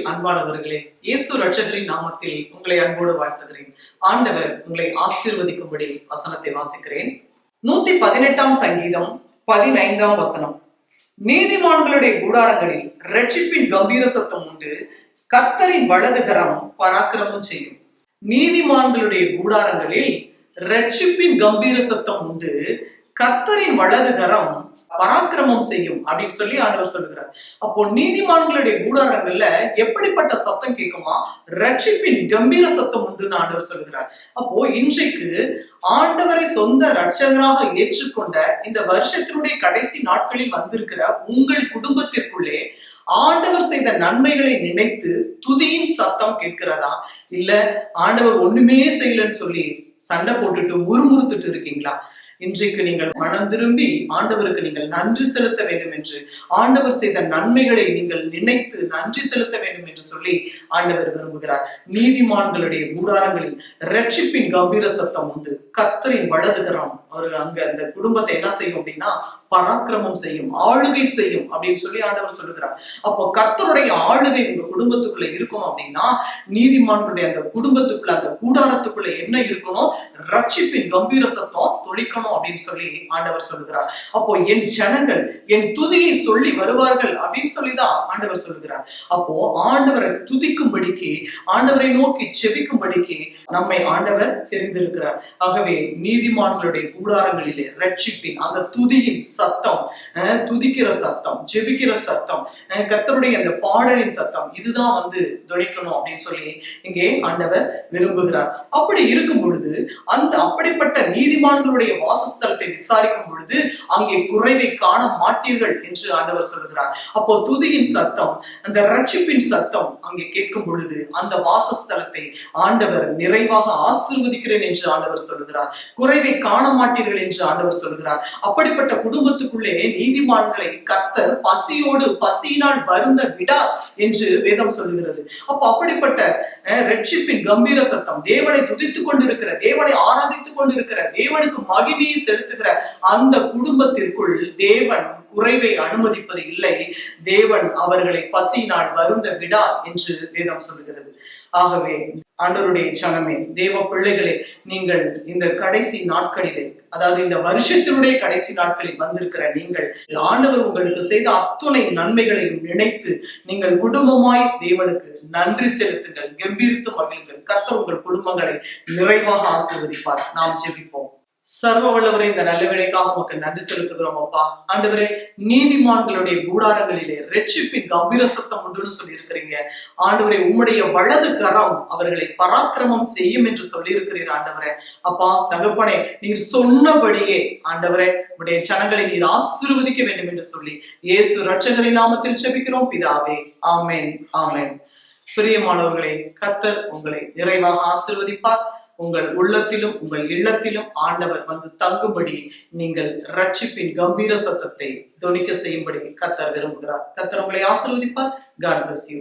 அன்பானவர்களே, இயேசு ரட்சகரின் நாமத்தில் உங்களை அன்போடு வாழ்த்துகிறேன். ஆண்டவர் உங்களை ஆசீர்வதிக்கும்படி வசனத்தை வாசிக்கிறேன். 118 சங்கீதம் 15 வசனம். நீதிமான்களுடைய கூடாரங்களில் இரட்சிப்பின் கம்பீர சத்தம் உண்டு, கர்த்தரின் வலதுகரம் பராக்கிரமம் செய்யும். நீதிமான்களுடைய கூடாரங்களில் இரட்சிப்பின் கம்பீர சத்தம் உண்டு, கர்த்தரின் வலதுகரம் பராக்கிரமம் செய்யும் அப்படின்னு சொல்லி ஆண்டவர் சொல்லுகிறார். அப்போ நீதிமான்களுடைய கூடாரங்கள்ல எப்படிப்பட்ட சத்தம் கேட்குமா? ரட்சிப்பின் கம்பீர சத்தம் உண்டுன்னு ஆண்டவர் சொல்லுகிறார். அப்போ இன்றைக்கு ஆண்டவரை சொந்த ரட்சகராக ஏற்றுக்கொண்ட இந்த வருஷத்தினுடைய கடைசி நாட்களில் வந்திருக்கிற உங்கள் குடும்பத்திற்குள்ளே ஆண்டவர் செய்த நன்மைகளை நினைத்து துதியின் சத்தம் கேட்கிறதா? இல்ல ஆண்டவர் ஒண்ணுமே செய்யலன்னு சொல்லி சண்டை போட்டுட்டு முறுமுறுத்துட்டு இருக்கீங்களா? இன்றைக்கு நீங்கள் மனம் திரும்பி ஆண்டவருக்கு நீங்கள் நன்றி செலுத்த வேண்டும் என்று, ஆண்டவர் செய்த நன்மைகளை நீங்கள் நினைத்து நன்றி செலுத்த வேண்டும் என்று சொல்லி ஆண்டவர் விரும்புகிறார். நீதிமான்களுடைய கூடாரங்களில் இரட்சிப்பின் கம்பீர சத்தம் உண்டு, கர்த்தரின் வலதுகரம் அவர் அங்க அந்த குடும்பத்தை என்ன செய்யும் அப்படின்னா பராக்கிரமம் செய்யும், ஆளுகை செய்யும் அப்படின்னு சொல்லி ஆண்டவர் சொல்லுகிறார். அப்போ கர்த்தருடைய ஆளுகை உங்க குடும்பத்துக்குள்ள இருக்கணும் அப்படின்னா நீதிமான்களுடைய அந்த குடும்பத்துக்குள்ள அந்த கூடாரத்துக்குள்ள என்ன இருக்கணும்? ரட்சிப்பின் கம்பீர சத்தம் தொழிக்கணும் அப்படின்னு சொல்லி ஆண்டவர் சொல்லுகிறார். அப்போ என் ஜனங்கள் என் துதியை சொல்லி வருவார்கள் அப்படின்னு சொல்லிதான் ஆண்டவர் சொல்லுகிறார். அப்போ ஆண்டவரை துதிக்கும்படிக்கு, ஆண்டவரை நோக்கி செபிக்கும்படிக்கு நம்மை ஆண்டவர் தெரிந்திருக்கிறார். ஆகவே நீதிமான்களுடைய கூடாரங்களிலே ரட்சிப்பின் அந்த துதியின் சத்தம், துதிக்கிற சத்தம், ஜெபிக்கிற சத்தம், கர்த்தருடைய அந்த பாடலின் சத்தம், இதுதான் துணிக்கணும் அப்படின்னு சொல்லி இங்கே ஆண்டவர் விரும்புகிறார். அப்படி இருக்கும் பொழுது அந்த அப்படிப்பட்ட நீதிமான்களுடைய வாசஸ்தலத்தை விசாரிக்கும் பொழுது அங்கே குறைவை காண மாட்டீர்கள் என்று ஆண்டவர் சொல்லுகிறார். அப்போ துதியின் சத்தம், அந்த ரட்சிப்பின் சத்தம் அங்கே கேட்கும் பொழுது அந்த வாசஸ்தலத்தை ஆண்டவர் நிறைவாக ஆசீர்வதிக்கிறேன் என்று ஆண்டவர் சொல்லுகிறார். குறைவை காண மாட்டீர்கள் என்று ஆண்டவர் சொல்லுகிறார். அப்படிப்பட்ட குடும்பத்துக்குள்ளே நீதிமான்களை கர்த்தர் பசியினால் வருந்த விடார் என்று வேதம் சொல்லுகிறது. அப்போ அப்படிப்பட்ட ரட்சிப்பின் கம்பீர சத்தம், தேவனை துதித்துக் கொண்டிருக்கிற, தேவனை ஆராதித்துக் கொண்டிருக்கிற, தேவனுக்கு மகிமையை செலுத்துகிற அந்த குடும்பத்திற்குள் தேவன் குறைவை அனுமதிப்பது இல்லை. தேவன் அவர்களை பசியினால் வருந்த விடார் என்று வேதம் சொல்லுகிறது. ஆகவே ஆண்டவருடைய ஜனமே, தேவ பிள்ளைகளே, நீங்கள் இந்த கடைசி நாட்களிலே, அதாவது இந்த வருஷத்தினுடைய கடைசி நாட்களில் வந்திருக்கிற நீங்கள், ஆண்டவர் உங்களுக்கு செய்த அத்துணை நன்மைகளையும் நினைத்து நீங்கள் குடும்பமாய் தேவனுக்கு நன்றி செலுத்துங்கள், கம்பீரித்து மகிழுங்கள். கர்த்தர் உங்கள் குடும்பங்களை நிறைவாக ஆசீர்வதிப்பார். நாம் ஜெபிப்போம். சர்வ வல்லவரே, இந்த நல்ல வேளைக்காக உமக்கு நன்றி செலுத்துகிறோம் அப்பா. ஆண்டவரே, நீதிமான்களுடைய கூடாரங்களிலே ரட்சிப்பின் கம்பீர சத்தம் உண்டுன்னு சொல்லி இருக்கிறீங்க. ஆண்டவரே, உம்முடைய வலது கரம் அவர்களை பராக்கிரமம் செய்யும் என்று சொல்லி இருக்கிறீர். ஆண்டவரே அப்பா தகப்பனே, நீர் சொன்னபடியே ஆண்டவரே உடைய ஜனங்களை நீர் ஆசீர்வதிக்க வேண்டும் என்று சொல்லி இயேசு ரட்சகரின் நாமத்தில் ஜெபிக்கிறோம் பிதாவே. ஆமென், ஆமென். பிரியமானவர்களே, கர்த்தர் உங்களை நிறைவாக ஆசீர்வதிப்பார். உங்கள் உள்ளத்திலும் உங்கள் இல்லத்திலும் ஆண்டவர் தங்கும்படி நீங்கள் ரட்சிப்பின் கம்பீர சத்தத்தை தொனிக்க செய்யும்படி கர்த்தர் விரும்புகிறார். கர்த்தர் உங்களை ஆசீர்வதிப்பார். God bless you.